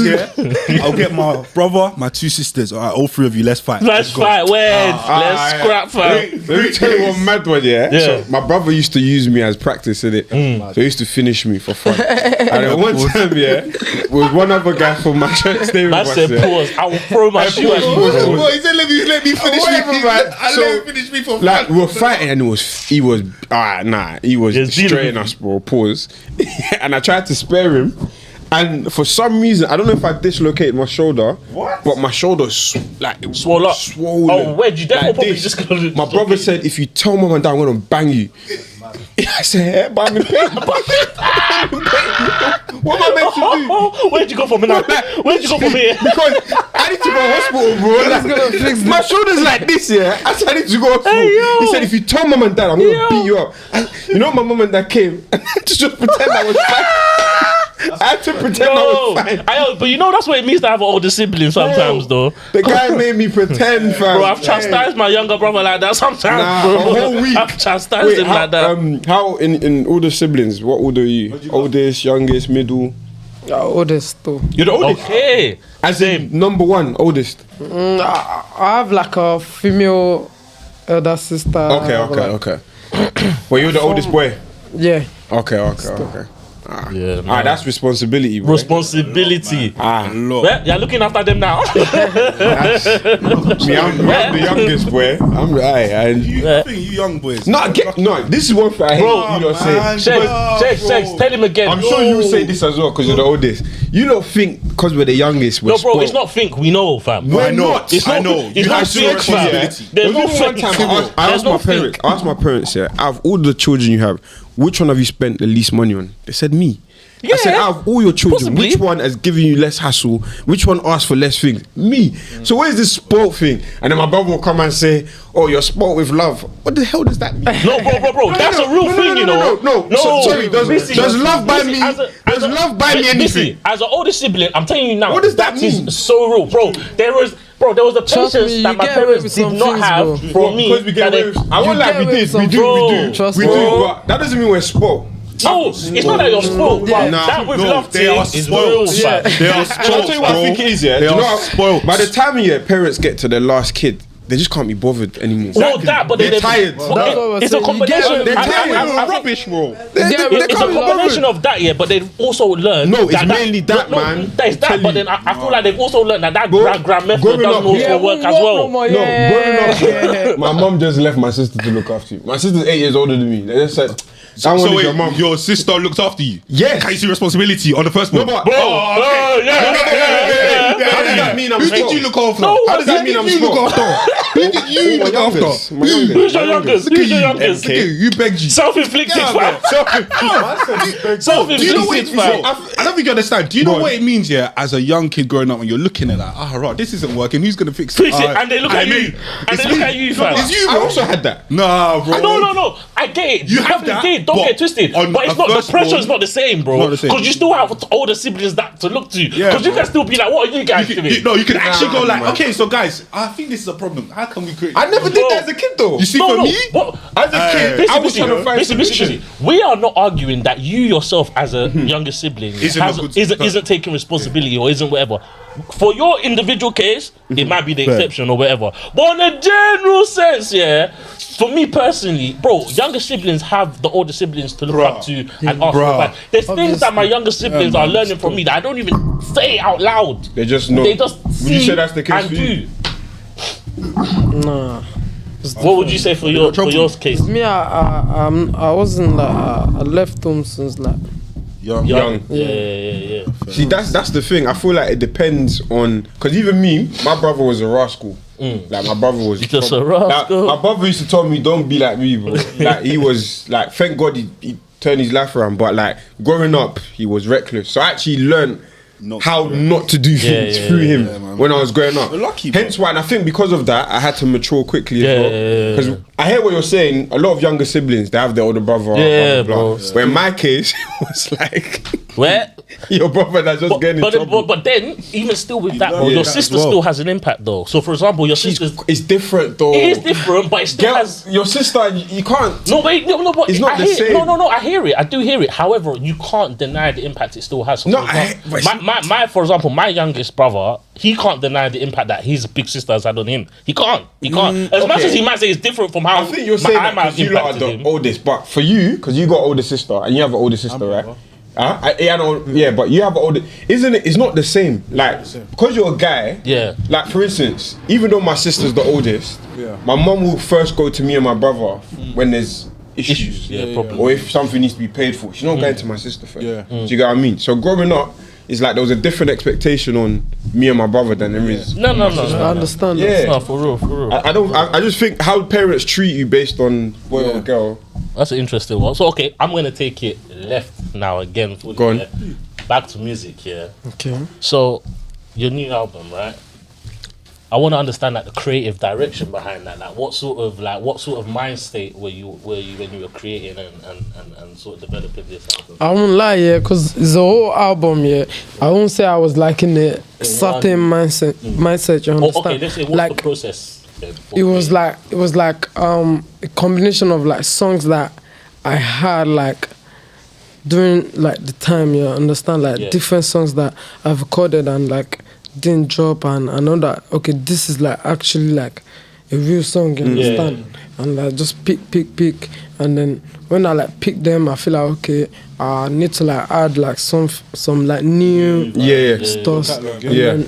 I'll get my brother, my two sisters, all three of you, let's fight. Let's fight. Let's scrap fight. Let me tell you one mad one, yeah? Yeah. So my brother used to use me as practice, innit? So he used to finish me for fun. And then one time, yeah, with one other guy from my church staying with Man us, said, yeah. pause. I will throw my shoe at you. Bro, he said, let me finish Whatever, me. man. I So, let him finish me for Like, fun. we were fighting and he was Just dealing straighting with us, bro. Pause. And I tried to spare him. And for some reason, I don't know if I dislocated my shoulder, but my shoulder Swole up. swollen. Oh, where'd you? That's Like probably this. just gonna. My brother said, if you tell mum and dad, I'm gonna bang you. I said, yeah, but I'm in pain. What am I meant to do? Oh, where'd you go from now? Where'd you go from here? Because I need to go to hospital, bro. Like, my shoulder's like this, yeah. I said I need to go to hospital. Hey, yo. He said, if you tell mum and dad, I'm gonna Yo. beat you up. And you know, my mum and dad came and to just pretend I was fine. I had to pretend I No, was fine. but you know that's what it means to have an older sibling sometimes, though. The guy made me pretend, fam. Bro, I've chastised my younger brother like that sometimes, Nah, bro. a whole week. I've chastised him how, like that. how in all the siblings, what order are you? Oldest, youngest, middle? Oldest though. You're the oldest. Okay. As in number one, oldest. I have like a female elder sister. Okay. Well, you're the oldest boy. Yeah. Okay. Yeah, Ah, that's responsibility, bro. responsibility. Look. Well, you're looking after them now. Me, I'm the youngest boy. I think you young boys. No, this is one thing I hate Bro, you lot say. Checks, tell him again. I'm sure you say this as well because you're the oldest. You don't think because we're the youngest, we're No, bro, spoiled. it's not think, we know, fam. We're I know. not. It's not, I know. It's You not have zero think, fam. responsibility. There's no One think. time I asked my parents, yeah, out of all the children you have, which one have you spent the least money on? They said me. I said, Yeah, out of all your children, possibly. which one has given you less hassle? Which one asked for less things? Me. So where's this sport thing? And then my brother will come and say, oh, you're sport with love. What the hell does that mean? No, bro, that's a real thing, you know. No. Sorry, does love buy me? Does love buy me anything? As an older sibling, I'm telling you now. What does that mean? Is so real, bro. There was a Trust patience me, that you my get away parents with did some not things, have bro. for me. Because we get away with. I won't You lie, get we away did, with some we do. Trust We me. do, but that doesn't mean we're spoiled. No, it's not that you're spoiled, bro. That with love they are thing is real, spoiled. fam. They are I'll spoiled, tell you what I think it is, yeah. They Do you are know how- spoiled. By the time parents get to their last kid, they just can't be bothered anymore. No, that, but They're tired. That's what I It's a was saying. combination. They're tired. I think Rubbish, bro. it's a combination of that, yeah. But they've also learned. No, it's mainly that, man. That is that, Tell but you. then I feel like they've also learned that Bro, grand method growing doesn't up, also yeah, work as well. Growing up, my mom just left my sister to look after you. My sister's 8 years older than me. They just said, I So want wait, your mom. your sister looked after you? Yes. Can you see responsibility on the first one? but- Bro, yeah. How does that mean I'm Who did spoiled? you look after? No, How does that mean I'm you look spoiled? after? Who did you My look youngest. after? My youngest. Who's your youngest? Who's your youngest? Look at you begged you. Self-inflicted, Get out fam. Do you know what it Self-inflicted, fam. I don't think you understand. Do you know Go what on. it means, yeah, as a young kid growing up when you're looking at that, right, this isn't working, who's going to fix it? Fix it, and they look at you. And they look at you, fam. It's you, I bro. also had that. Nah, bro. No. I get it. You have that, definitely did. Don't but get twisted. on But it's a not. The first pressure born- is not the same, bro. Not the same. Because you still have older siblings that to look to. Yeah, Because you bro. can still be like, what are you guys doing? You can actually go like, man. okay, so guys, I think this is a problem. How can we create? I never did that as a kid, though. You see, No, for no. me, What? As a kid, I was trying to find solutions. We are not arguing that you yourself, as a younger sibling, Isn't a good- isn't taking responsibility or isn't whatever. For your individual case, it might be the exception or whatever. But on a general sense, yeah, for me personally, bro, younger siblings have the older siblings to look up to and ask for advice. There's things that my younger siblings are learning from me that I don't even say out loud. They just know. They just Would see you say that's the case and for you? do. Nah. What would you say for your case? Me, I wasn't like I left home since like Young. Yeah. See, that's the thing. I feel like it depends on, because even me, my brother was a rascal. Like my brother was Just a rascal. Like, my brother used to tell me, "Don't be like me, bro." Like he was like, thank God he turned his life around. But like growing up, he was reckless. So I actually learned how not to do things through him when I was growing up. Lucky, bro. Hence why, and I think because of that, I had to mature quickly as well. Yeah. Because I hear what you're saying. A lot of younger siblings, they have their older brother. Yeah, blah, blah, blah. bro. But in my case, it was like. Where? Your brother that's just getting in trouble. But then, even still with that, bro, Yeah, your that sister as well. still has an impact, though. So, for example, your sister's... It's different, though. It is different, but it still has... Your sister, you can't... No, wait, no, but It's not I the hear, same. No, I hear it. I do hear it. However, you can't deny the impact it still has. So No, for example, my youngest brother, he can't deny the impact that his big sister has had on him. He can't. As much as he might say it's different from how I think you're saying that because you lot are the oldest, but for you, because you got an older sister and you have an older sister, right? Yeah, but you have an older. Isn't it? It's not the same. Like because you're a guy. Yeah. Like for instance, even though my sister's the oldest, my mum will first go to me and my brother when there's issues, or if something needs to be paid for. She's not going to my sister first. Do you get what I mean? So growing up, it's like there was a different expectation on me and my brother than there is. No. I understand. Yeah. No, for real. I just think how parents treat you based on boy or girl. That's an interesting one. So, okay, I'm going to take it left now again. Go on. Back to music, yeah. Okay. So, your new album, right? I want to understand like the creative direction behind that. Like, what sort of mind state were you when you were creating and sort of developing this album? I won't lie, yeah, because it's a whole album, yeah. I won't say I was like in a certain mindset. You understand? Okay, let's say what's the process? It was like a combination of like songs that I had like during like the time, you understand, like different songs that I've recorded and like didn't drop, and I know that okay, this is like actually like a real song, you understand? And like just pick, and then when I like pick them, I feel like okay, I need to like add like some like new stuff. And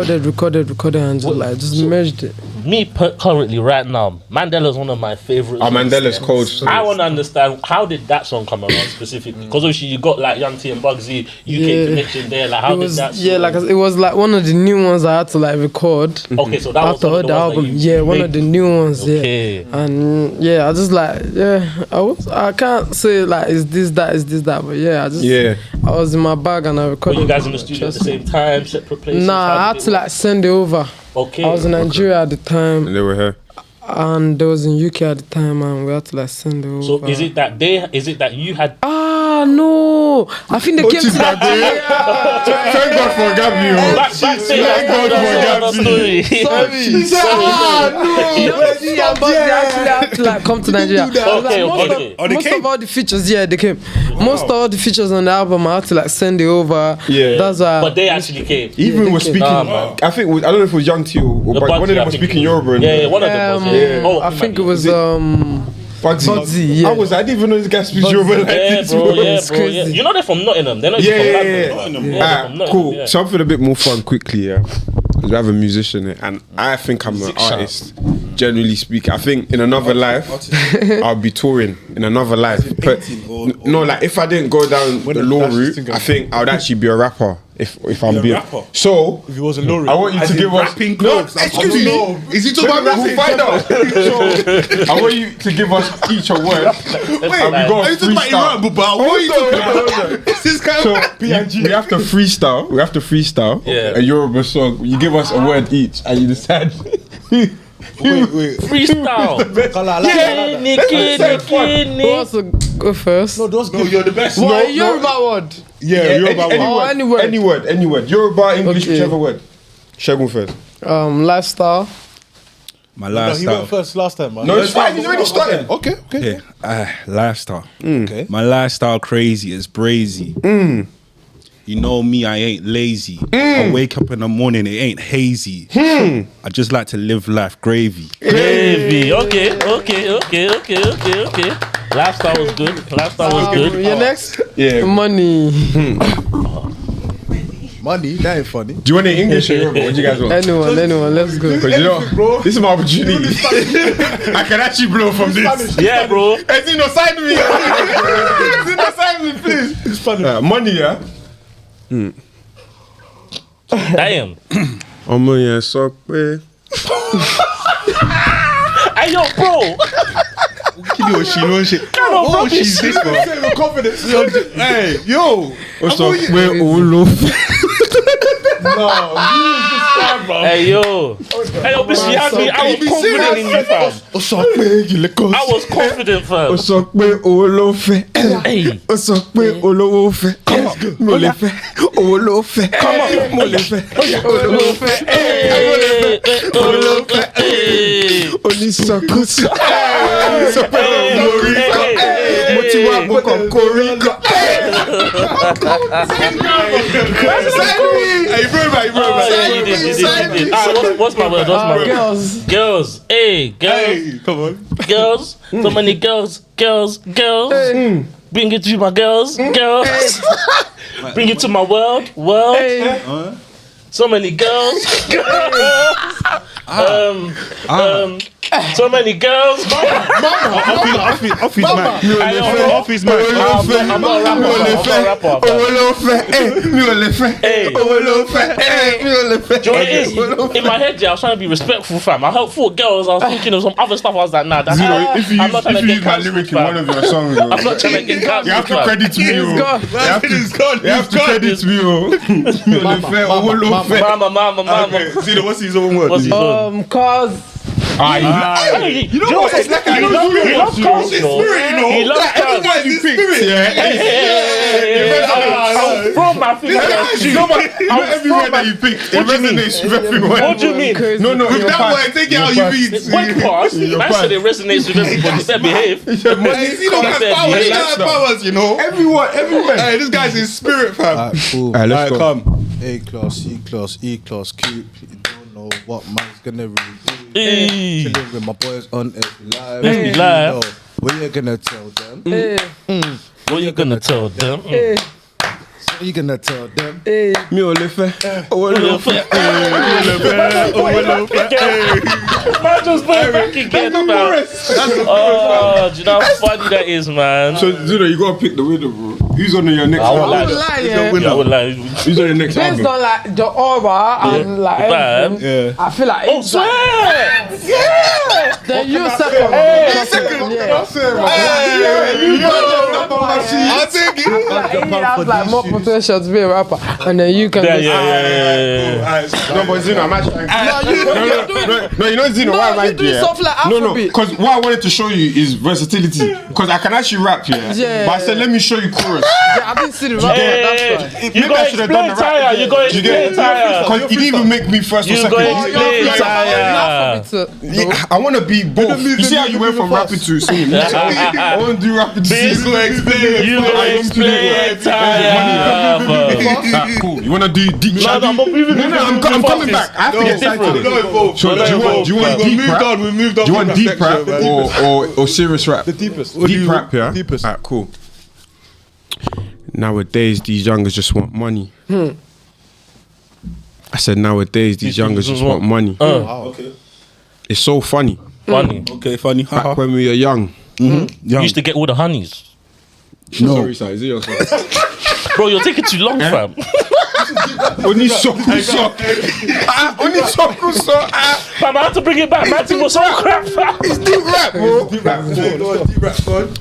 then recorded, and just merged it. Me currently right now, Mandela's one of my favorites. Mandela's cold. I want to understand how did that song come around specifically? Because obviously you got like Young T and Bugsy, UK connection there. Like how did that? It was like one of the new ones I had to like record. Okay, so that was after the album. One of the new ones. Okay. Yeah, and I just like I can't say like is this that, but I was in my bag and I recorded. Were you guys in the studio at the same time, separate places? Nah, I had to like send it over. Okay. I was in Nigeria at the time. And they were here. And they was in UK at the time, and we had to like send it over. So is it that you had? No, I think they came to Nigeria. Thank God for Gabby. Thank God for Gabby. Sorry. They had to like come to Nigeria. Most of all the features, they came. Most of all the features on the album, I had to like send it over. Yeah. That's why. But they actually came. Even was speaking. I think I don't know if it was Young T or but one of them was speaking Yoruba. Yeah, one of them was. I think it was Bugsy. I didn't even know this guy speaks Yoruba like this. Bro. You know they're from Nottingham. They're not even from London. Cool. Something a bit more fun quickly, because we have a musician here, and I think I'm an artist. Generally speaking, I think in another life I'll be touring. In another life, but no, like if I didn't go down the law route, I think I would actually be a rapper. If I'm being so, if he was a lorry, I want you to give us rapping clothes. Excuse me, is he talking about we'll find out. So, I want you to give us each a word. Wait, are you talking about Iran, Buba? What are you talking about? This kind of we have to freestyle. We have to freestyle a Yoruba song. You give us a word each, and you decide. Wait. Freestyle. Who wants to go first? No, those you're the best. What Yoruba word? Yeah, Yoruba word. Any word. Yoruba, English, whichever word. Shagun first. Lifestyle. My No, lifestyle. he went first last time, man. No, it's fine. He's already started. Okay. Lifestyle. Okay. My lifestyle crazy is brazy. You know me, I ain't lazy. I wake up in the morning, it ain't hazy. I just like to live life gravy. Gravy. Okay. Lifestyle was good. You next? Yeah. Money. Money, that ain't funny. Do you want it in English or Yoruba? What do you guys want? Anyone, let's go. Because you know, this is my opportunity. I can actually blow from this. Yeah, bro. Zino, sign me. Zino, sign me, please. It's funny. Money, yeah? Damn. Ọmọ yẹn sọ pé. Hey, yo, bro. Oh, she's this one. With confidence. Hey, yo. Ó sọ pé òun ló fẹ́. Hey yo, bitch, you had me. I was confident in you, fam. Ó sọ pé ilé kan. I was confident, fam. Ó sọ pé owó ló fẹ́. Hey, Ó sọ pé olówó fẹ́. Mo lè fẹ́. Owó ló fẹ́. Mo lè fẹ́. Olówó fẹ́. Owó ló fẹ́. Onísọkúsọ. Sọ pé mo rí kọ́. Mo ti wá mo kàn kórí kọ́. Hey, you brought it back. you did. What's my word? Girls. Hey, girls. Hey, come on. Girls. So many girls. Bring it to my girls. Bring it to my world. So many girls. So many girls. Off his man. Off his man. I'm not a rapper. Owó ló fẹ́. Mi ò lè fẹ́. Owó ló fẹ́. Mi ò lè fẹ́. Do you know what it is? In my head, yeah, I was trying to be respectful, fam. I heard 4 girls. I was thinking of some other stuff. I was like, nah, that's If you I'm not trying to use get my cancelled, lyric in fam. one of your songs, I'm not trying to get you have to cancelled, fam. credit me. You have to credit me. Mi ò lè fẹ́. Owó ló fẹ́. Mama. Zino, what's his own word? What's his own? Cause Hey, you know what? It's like he loves cars, you know. He loves cars. I'll throw my finger at you. Everywhere that you pick, it resonates with everyone. What do you mean? No, With that word, take it how you mean. What pass? I said it resonates with everybody. Better behave. Hey, Zino has powers. He has powers, you know. Everywhere. Hey, this guy's in spirit, fam. Alright, cool. Let's go. Come. A class, C class, E class, Q. You don't know what man's gonna really do. Hey. Chilling with my boys on it live. Hey. Live. Yo, what you gonna tell them? What you gonna tell them? What you gonna tell them? Mi ò lè fẹ́. Owó ló fẹ́. Man, just play it back again, man. Oh, do you know how funny that is, man? So, Zino, you gotta pick the winner, bro. Who's on your next I won't album? lie. yeah. I would like. Who's on your next Based album? on like the aura and like Vibe. everything, I feel like Oh, it's like, swear! then you second. Yeah. I'll take it. Like, he has like more potential to be a rapper, and then you can. Yeah. No, but Zino, I'm actually. No, you know Zino, why am I you do stuff like No, Afrobeat. because what I wanted to show you is versatility. Because I can actually rap, Yeah. But I said, let me show you chorus. Yeah, I didn't see the rapper. That's why. You Maybe go I should have done explain the rap. tire. You go You get explain tire. Because you didn't even make me first or You second. go explain tire. Yeah, I want to be both. You see how you went from rapping to singing? I want to do rapping to singing. You go explain tire. Cool. You want to do deep No, rap? I'm coming back. I have to get excited. So do you want deep rap? We moved on. Do you want deep rap or serious rap? The deepest. Deep rap, yeah? Deepest. Alright, cool. Nowadays, these youngers just want money. I said nowadays, these youngers just want money. Okay. It's so funny. Funny. Okay, funny. Back when we were young. You used to get all the honeys. No. Sorry, sir. Is it your son? Bro, you're taking too long, fam. Only sokuso. Only sokuso. Fam, I had to bring it back. Man, it was so crap, fam. It's deep rap, bro.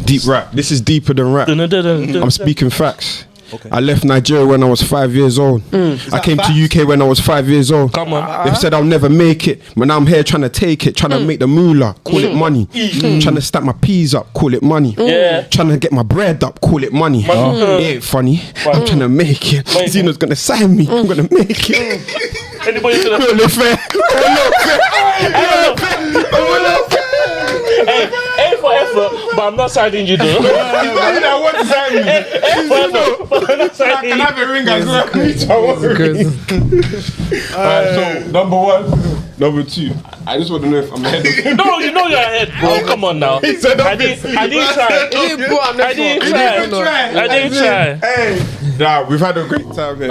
Deep rap. This is deeper than rap. I'm speaking facts. Okay. I left Nigeria when I was 5 years old. I came to UK when I was 5 years old. Come on. They said I'll never make it, but now I'm here trying to take it, trying to make the moolah, call it money. Trying to stack my peas up, call it money. Yeah. Trying to get my bread up, call it money. It ain't funny. I'm trying to make it. Zino's gonna sign me. I'm gonna make it. Anybody gonna... A for effort, but I'm not signing you though. I want to sign me. A for effort, but I'm not signing you. Can I have a ring as well? So, number 1. Number 2. I just want to know if I'm ahead of you. No, you know you're ahead, bro. Come on now. He said I didn't try. I didn't try. Hey, nah, we've had a great time, man.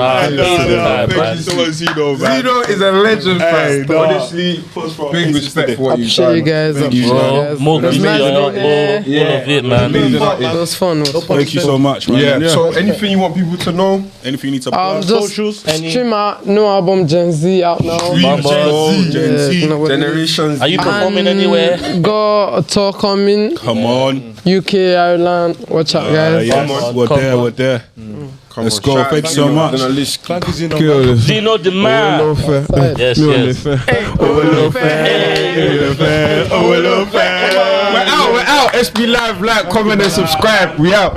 Thank you so much, Zino, man. Zino is a legend, Hey, fam. nah. Honestly, big respect for what you've Appreciate you done. guys. Thank you, Bro, more That's good nice, all man. of it, man. It was fun. Thank you so much, man. Yeah. So, anything you want people to know? Anything you need to plug? Just stream out new album Gen Z out now. Gen Z. You know what it is. Generations. Are you performing anywhere? Got a tour coming. Come on. UK, Ireland. Watch out, guys. Yes, we're there. Let's go. Thank you so much. Zino the man. Yes, yes. We're out. SB Live, like, comment, and subscribe. We out.